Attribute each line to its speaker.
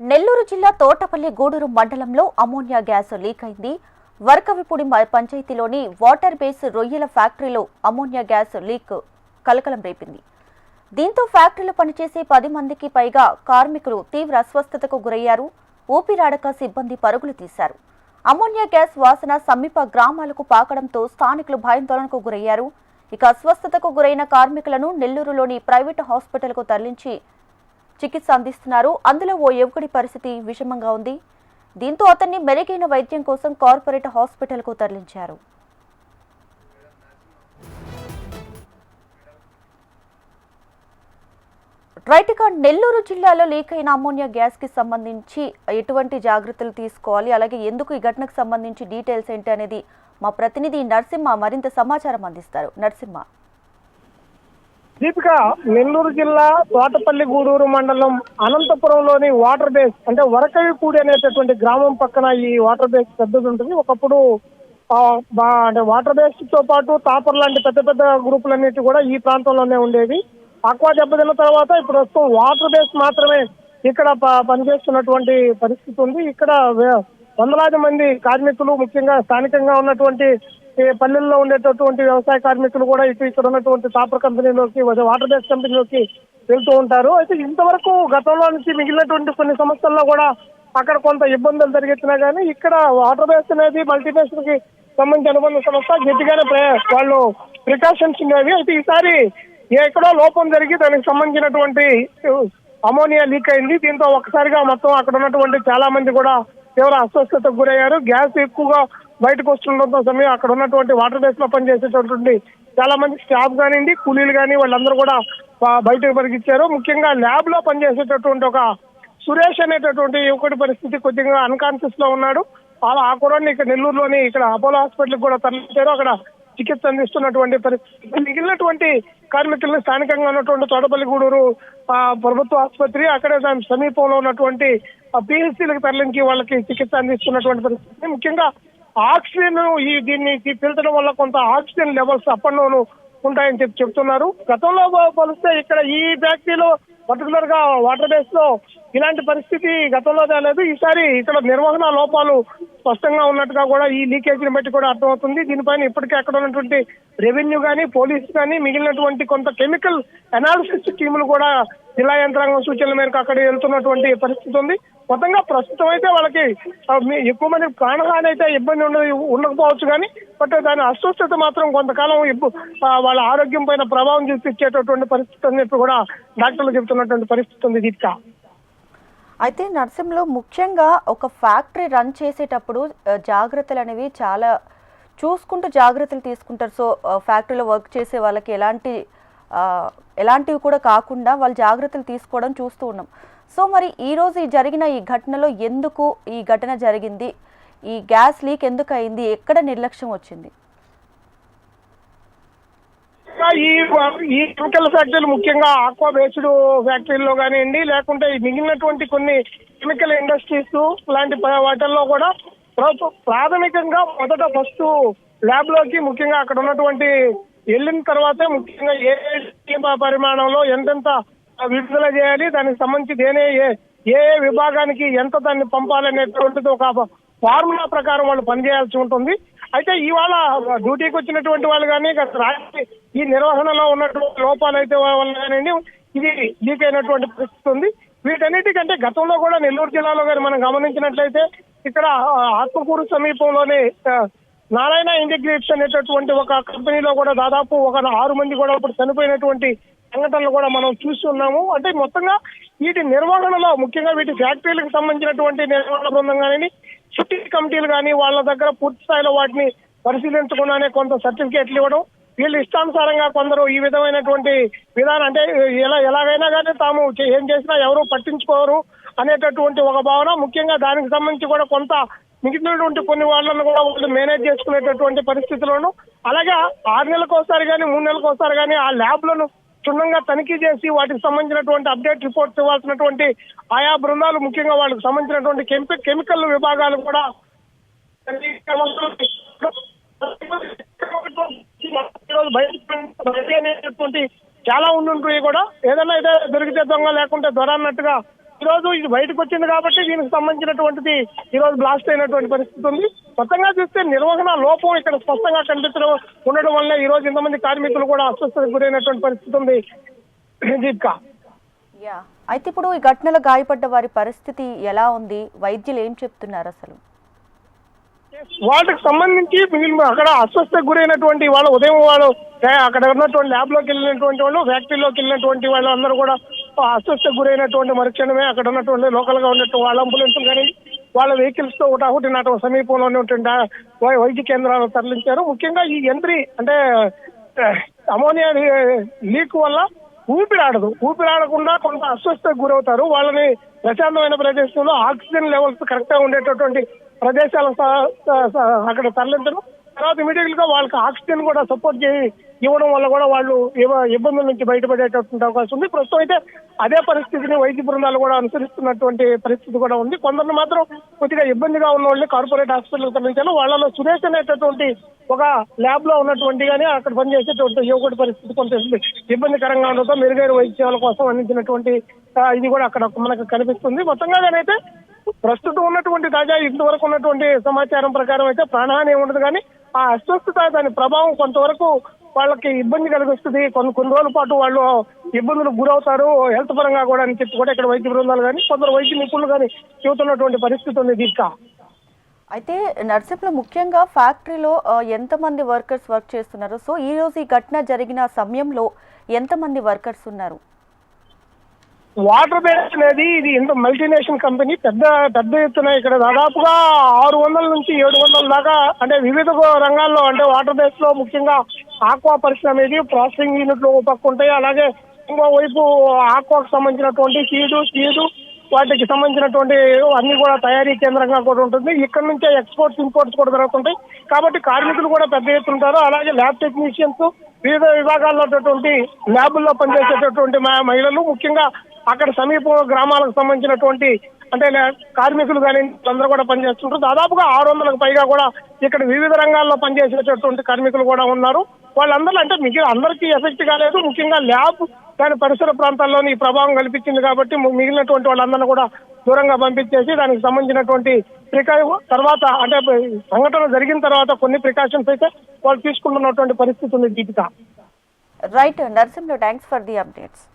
Speaker 1: నెల్లూరు జిల్లా తోటపల్లి గూడూరు మండలంలో ammonia gas leak అయింది. వరకవిపూడి పంచాయతీలోని వాటర్ బేస్ రొయ్యల ఫ్యాక్టరీలో అమోనియా గ్యాస్ లీక్ కలకలం రేపింది. దీంతో ఫ్యాక్టరీలో పనిచేసే 10 మందికి పైగా కార్మికులు తీవ్ర అస్వస్థతకు గురయ్యారు. ఊపిరాడక సిబ్బంది పరుగులు తీశారు. అమోనియా గ్యాస్ వాసన సమీప గ్రామాలకు పాకడంతో స్థానికులు భయాందోళనకు గురయ్యారు. ఇక అస్వస్థతకు గురైన కార్మికులను నెల్లూరులోని ప్రైవేటు హాస్పిటల్కు తరలించి చికిత్స అందిస్తున్నారు. అందులో ఓ యువకుడి పరిస్థితి విషమంగా ఉంది. దీంతో అతన్ని మెరుగైన వైద్యం కోసం కార్పొరేట్ హాస్పిటల్కు తరలించారు. రైట్గా నెల్లూరు జిల్లాలో లీక్ అయిన అమోనియా గ్యాస్ కి సంబంధించి ఎటువంటి జాగ్రత్తలు తీసుకోవాలి, అలాగే ఎందుకు ఈ ఘటనకు సంబంధించి డీటెయిల్స్ ఏంటి అనేది మా ప్రతినిధి నరసింహ మరింత సమాచారం అందిస్తారు. నరసింహ.
Speaker 2: దీపిక, నెల్లూరు జిల్లా తోటపల్లి గూడూరు మండలం అనంతపురంలోని వాటర్ బేస్ అంటే వరకవిపూడి అనేటటువంటి గ్రామం పక్కన ఈ వాటర్ బేస్ పెద్దది ఉంటుంది. ఒకప్పుడు అంటే వాటర్ బేస్ తో పాటు తాపర్ లాంటి పెద్ద పెద్ద గ్రూపులన్నిటి కూడా ఈ ప్రాంతంలోనే ఉండేవి. ఆక్వా దెబ్బతిన్న తర్వాత ఇప్పుడు ప్రస్తుతం వాటర్ బేస్ మాత్రమే ఇక్కడ పనిచేస్తున్నటువంటి పరిస్థితి ఉంది. ఇక్కడ వందలాది మంది కార్మికులు, ముఖ్యంగా స్థానికంగా ఉన్నటువంటి పల్లెల్లో ఉండేటటువంటి వ్యవసాయ కార్మికులు కూడా ఇక్కడ ఉన్నటువంటి తాపర్ కంపెనీలోకి, వాటర్ బేస్ కంపెనీలోకి వెళ్తూ ఉంటారు. అయితే ఇంతవరకు గతంలో నుంచి మిగిలినటువంటి కొన్ని సంస్థల్లో కూడా అక్కడ కొంత ఇబ్బందులు జరిగినా కానీ ఇక్కడ వాటర్ బేస్ అనేది మల్టీబేస్ కి సంబంధించి అనుబంధ సంస్థ గట్టిగానే వాళ్ళు ప్రికాషన్స్ ఉండేవి. అయితే ఈసారి ఎక్కడో లోపం జరిగి దానికి సంబంధించినటువంటి అమోనియా లీక్ అయింది. దీంతో ఒక్కసారిగా మొత్తం అక్కడ ఉన్నటువంటి చాలా మంది కూడా తీవ్ర అస్వస్థతకు గురయ్యారు. గ్యాస్ ఎక్కువగా బయటకు వస్తుండటంతో సమయం అక్కడ ఉన్నటువంటి వాటర్ బేస్ లో పనిచేసేటటువంటి చాలా మంది స్టాఫ్ కానివ్వండి, కూలీలు కానీ వాళ్ళందరూ కూడా బయటకు పరిగించారు. ముఖ్యంగా ల్యాబ్ లో పనిచేసేటటువంటి ఒక సురేష్ అనేటటువంటి యువకుడి పరిస్థితి కొద్దిగా అన్కాన్షియస్ లో ఉన్నాడు. ఆ కుర్రాడిని ఇక్కడ నెల్లూరులోని ఇక్కడ అపోలో హాస్పిటల్ కూడా తరలించారు. అక్కడ చికిత్స అందిస్తున్నటువంటి పరిస్థితి. మిగిలినటువంటి కార్మికులను స్థానికంగా ఉన్నటువంటి తోటపల్లి గూడూరు ప్రభుత్వ ఆసుపత్రి, అక్కడే దాని సమీపంలో ఉన్నటువంటి పిహెచ్సిలకు తరలించి వాళ్ళకి చికిత్స అందిస్తున్నటువంటి పరిస్థితి. ముఖ్యంగా ఆక్సిజన్ దీన్ని పీల్చడం వల్ల కొంత oxygen levels up and down ఉంటాయని చెప్తున్నారు. గతంలో పోలిస్తే ఇక్కడ ఈ ఫ్యాక్టరీలో పర్టికులర్ గా వాటర్ బేస్ లో ఇలాంటి పరిస్థితి గతంలో రాలేదు. ఈసారి ఇక్కడ నిర్వహణ లోపాలు స్పష్టంగా ఉన్నట్టుగా కూడా ఈ లీకేజీని బట్టి కూడా అర్థమవుతుంది. దీనిపైన ఇప్పటికే అక్కడ ఉన్నటువంటి రెవెన్యూ కానీ, పోలీసు కానీ, మిగిలినటువంటి కొంత కెమికల్ అనాలిసిస్ టీములు కూడా జిల్లా యంత్రాంగం సూచనల మేరకు అక్కడ వెళ్తున్నటువంటి పరిస్థితి ఉంది. మొత్తంగా ప్రస్తుతం అయితే వాళ్ళకి ఎక్కువ మంది ప్రాణహాని అయితే ఇబ్బంది ఉండకపోవచ్చు కానీ, బట్ దాని అస్వస్థత మాత్రం కొంతకాలం వాళ్ళ ఆరోగ్యం పైన ప్రభావం చూపించేటటువంటి పరిస్థితి అన్నట్టు కూడా డాక్టర్లు చెబుతున్నటువంటి పరిస్థితి ఉంది. దీపిక,
Speaker 1: అయితే నర్సింహలో ముఖ్యంగా ఒక ఫ్యాక్టరీ రన్ చేసేటప్పుడు జాగ్రత్తలు అనేవి చాలా చూసుకుంటూ జాగ్రత్తలు తీసుకుంటారు. సో ఫ్యాక్టరీలో వర్క్ చేసే వాళ్ళకి ఎలాంటివి కూడా కాకుండా వాళ్ళు జాగ్రత్తలు తీసుకోవడం చూస్తూ ఉన్నాం. సో మరి ఈరోజు జరిగిన ఈ ఘటనలో ఎందుకు ఈ ఘటన జరిగింది, ఈ గ్యాస్ లీక్ ఎందుకు అయింది, ఎక్కడ నిర్లక్ష్యం వచ్చింది?
Speaker 2: ఈ కెమికల్ ఫ్యాక్టరీలు ముఖ్యంగా ఆక్వా బేస్డ్ ఫ్యాక్టరీల్లో కానివ్వండి, లేకుంటే మిగిలినటువంటి కొన్ని కెమికల్ ఇండస్ట్రీస్ లాంటి వాటిల్లో కూడా ప్రాథమికంగా మొదట ఫస్ట్ ల్యాబ్ లోకి ముఖ్యంగా అక్కడ ఉన్నటువంటి వెళ్ళిన తర్వాతే ముఖ్యంగా ఏ పరిమాణంలో ఎంతెంత విడుదల చేయాలి, దానికి సంబంధించి ఏ విభాగానికి ఎంత దాన్ని పంపాలనేటువంటిది ఒక ఫార్ములా ప్రకారం వాళ్ళు పనిచేయాల్సి ఉంటుంది. అయితే ఇవాళ డ్యూటీకి వచ్చినటువంటి వాళ్ళు కానీ ఈ నిర్వహణలో ఉన్నటువంటి లోపాలు అయితే వల్ల కానివ్వండి ఇది లీక్ అయినటువంటి పరిస్థితి ఉంది. వీటన్నిటికంటే గతంలో కూడా నెల్లూరు జిల్లాలో కానీ మనం గమనించినట్లయితే ఇక్కడ ఆత్మకూరు సమీపంలోనే నారాయణ ఇంటిగ్రేట్స్ అనేటటువంటి ఒక కంపెనీలో కూడా దాదాపు ఒక 6 మంది కూడా ఇప్పుడు చనిపోయినటువంటి సంఘటనలు కూడా మనం చూస్తున్నాము. అంటే మొత్తంగా వీటి నిర్వహణలో ముఖ్యంగా వీటి ఫ్యాక్టరీలకు సంబంధించినటువంటి నిర్వహణ బృందం కానీ, సిటీ కమిటీలు కానీ వాళ్ళ దగ్గర పూర్తి స్థాయిలో వాటిని పరిశీలించకుండానే కొంత సర్టిఫికేట్లు ఇవ్వడం, వీళ్ళు ఇష్టానుసారంగా కొందరు ఈ విధమైనటువంటి విధానం అంటే ఎలాగైనా కానీ తాము ఏం చేసినా ఎవరు పట్టించుకోరు అనేటటువంటి ఒక భావన. ముఖ్యంగా దానికి సంబంధించి కూడా కొంత మిగిలినటువంటి కొన్ని వాళ్ళను కూడా వాళ్ళు మేనేజ్ చేసుకునేటటువంటి పరిస్థితులను, అలాగే 6 నెలలకు ఒకసారి కానీ 3 నెలలకు ఒకసారి కానీ ఆ ల్యాబ్లను క్షుణ్ణంగా తనిఖీ చేసి వాటికి సంబంధించినటువంటి అప్డేట్ రిపోర్ట్స్ ఇవ్వాల్సినటువంటి ఆయా బృందాలు, ముఖ్యంగా వాళ్ళకి సంబంధించినటువంటి కెమికల్ విభాగాలు కూడా బయట చాలా ఉండుంటాయి కూడా. ఏదైనా అయితే దొరికితే దొంగ లేకుంటే దొర అన్నట్టుగా ఈ రోజు ఇది బయటకు వచ్చింది కాబట్టి దీనికి సంబంధించినటువంటిది ఈ రోజు బ్లాస్ట్ అయినటువంటి పరిస్థితి ఉంది. మొత్తంగా చూస్తే నిర్వహణ లోపం ఇక్కడ స్పష్టంగా కనిపించడం ఉండడం వల్ల ఈ రోజు ఇంతమంది కార్మికులు కూడా అస్వస్థతకు గురైనటువంటి పరిస్థితి ఉంది దీపిక.
Speaker 1: అయితే ఇప్పుడు ఈ ఘటనలో గాయపడ్డ వారి పరిస్థితి ఎలా ఉంది? వైద్యులు ఏం చెప్తున్నారు అసలు?
Speaker 2: వాటికి సంబంధించి మిగిలిన అక్కడ అస్వస్థకు గురైనటువంటి వాళ్ళు ఉదయం వాళ్ళు అక్కడ ఉన్నటువంటి ల్యాబ్ లోకి వెళ్ళినటువంటి వాళ్ళు, ఫ్యాక్టరీలోకి వెళ్ళినటువంటి వాళ్ళు అందరూ కూడా అస్వస్థకు గురైనటువంటి మరుక్షణమే అక్కడ ఉన్నటువంటి లోకల్ గా ఉన్నటువంటి వాళ్ళ అంబులెన్స్ కానీ వాళ్ళ వెహికల్స్ తో ఒకటి నాట సమీపంలో ఉన్నటువంటి వైద్య కేంద్రాలకు తరలించారు. ముఖ్యంగా ఈ యంత్రి అంటే అమోనియా లీక్ వల్ల ఊపిరాడకుండా కొంత అస్వస్థకు గురవుతారు. వాళ్ళని ప్రశాంతమైన ప్రదేశంలో ఆక్సిజన్ లెవెల్స్ కరెక్ట్ గా ఉండేటటువంటి ప్రదేశాలకు అక్కడ తరలించడం, తర్వాత ఇమీడియట్ గా వాళ్ళకి ఆక్సిజన్ కూడా సపోర్ట్ ఇవ్వడం వల్ల కూడా వాళ్ళు ఇబ్బందుల నుంచి బయటపడేటటువంటి అవకాశం ఉంది. ప్రస్తుతం అయితే అదే పరిస్థితిని వైద్య బృందాలు కూడా అనుసరిస్తున్నటువంటి పరిస్థితి కూడా ఉంది. కొందరిని మాత్రం కొద్దిగా ఇబ్బందిగా ఉన్న వాళ్ళని కార్పొరేట్ హాస్పిటల్ తరలించారు. వాళ్ళలో సురేష్ అనేటటువంటి ఒక ల్యాబ్ లో ఉన్నటువంటి కానీ అక్కడ పనిచేసేటువంటి యువకుడి పరిస్థితి కొంత ఇబ్బందికరంగా ఉండటంతో మెరుగైన వైద్య సేవల కోసం అందించినటువంటి ఇది కూడా అక్కడ మనకు కనిపిస్తుంది. మొత్తంగానైతే ప్రస్తుతం ఉన్నటువంటి తాజా ఇంతవరకు ఉన్నటువంటి సమాచారం ప్రకారం అయితే ప్రాణహాని ఉండదు, కానీ ఆ అస్వస్థత దాని ప్రభావం కొంతవరకు వాళ్ళకి ఇబ్బంది కలిగిస్తుంది. కొన్ని రోజుల పాటు వాళ్ళు ఇబ్బందులకు గురవుతారు హెల్త్ పరంగా కూడా అని చెప్పి కూడా ఇక్కడ వైద్య బృందాలు కానీ కొందరు వైద్య నిపుణులు కానీ చెబుతున్నటువంటి పరిస్థితి ఉంది దీపిక.
Speaker 1: అయితే నర్సింహ్లో ముఖ్యంగా ఫ్యాక్టరీలో ఎంతమంది వర్కర్స్ వర్క్ చేస్తున్నారు? సో ఈ రోజు ఈ ఘటన జరిగిన సమయంలో ఎంతమంది వర్కర్స్ ఉన్నారు?
Speaker 2: వాటర్ బేస్ అనేది ఇది ఇంత మల్టీనేషనల్ కంపెనీ, పెద్ద ఎత్తున ఇక్కడ దాదాపుగా 600 నుంచి 700 దాకా అంటే వివిధ రంగాల్లో అంటే వాటర్ బేస్ లో ముఖ్యంగా ఆక్వా పరిశ్రమ ఇది ప్రాసెసింగ్ యూనిట్లు పక్క ఉంటాయి. అలాగే ఇంకో వైపు ఆక్వాకు సంబంధించినటువంటి సీడు వాటికి సంబంధించినటువంటి అన్ని కూడా తయారీ కేంద్రంగా కూడా ఉంటుంది. ఇక్కడ నుంచే ఎక్స్పోర్ట్స్ ఇంపోర్ట్స్ కూడా జరుగుతుంటాయి. కాబట్టి కార్మికులు కూడా పెద్ద ఎత్తుంటారు. అలాగే ల్యాబ్ టెక్నీషియన్స్, వివిధ విభాగాల్లో ఉన్నటువంటి ల్యాబుల్లో పనిచేసేటటువంటి మహిళలు, ముఖ్యంగా అక్కడ సమీప గ్రామాలకు సంబంధించినటువంటి అంటే కార్మికులు కానీ అందరూ కూడా పనిచేస్తుంటారు. దాదాపుగా 600కు పైగా కూడా ఇక్కడ వివిధ రంగాల్లో పనిచేసేటటువంటి కార్మికులు కూడా ఉన్నారు. వాళ్ళందరూ అంటే అందరికీ ఎఫెక్ట్ కాలేదు. ముఖ్యంగా ల్యాబ్ దాని పరిసర ప్రాంతాల్లోని ప్రభావం కల్పించింది కాబట్టి మిగిలినటువంటి వాళ్ళందరినీ కూడా దూరంగా పంపించేసి దానికి సంబంధించినటువంటి తర్వాత అంటే సంఘటన జరిగిన తర్వాత కొన్ని ప్రికాషన్స్ అయితే వాళ్ళు తీసుకుంటున్నటువంటి పరిస్థితి ఉంది Deepika.
Speaker 1: Right Narsimhulu, thanks for the updates.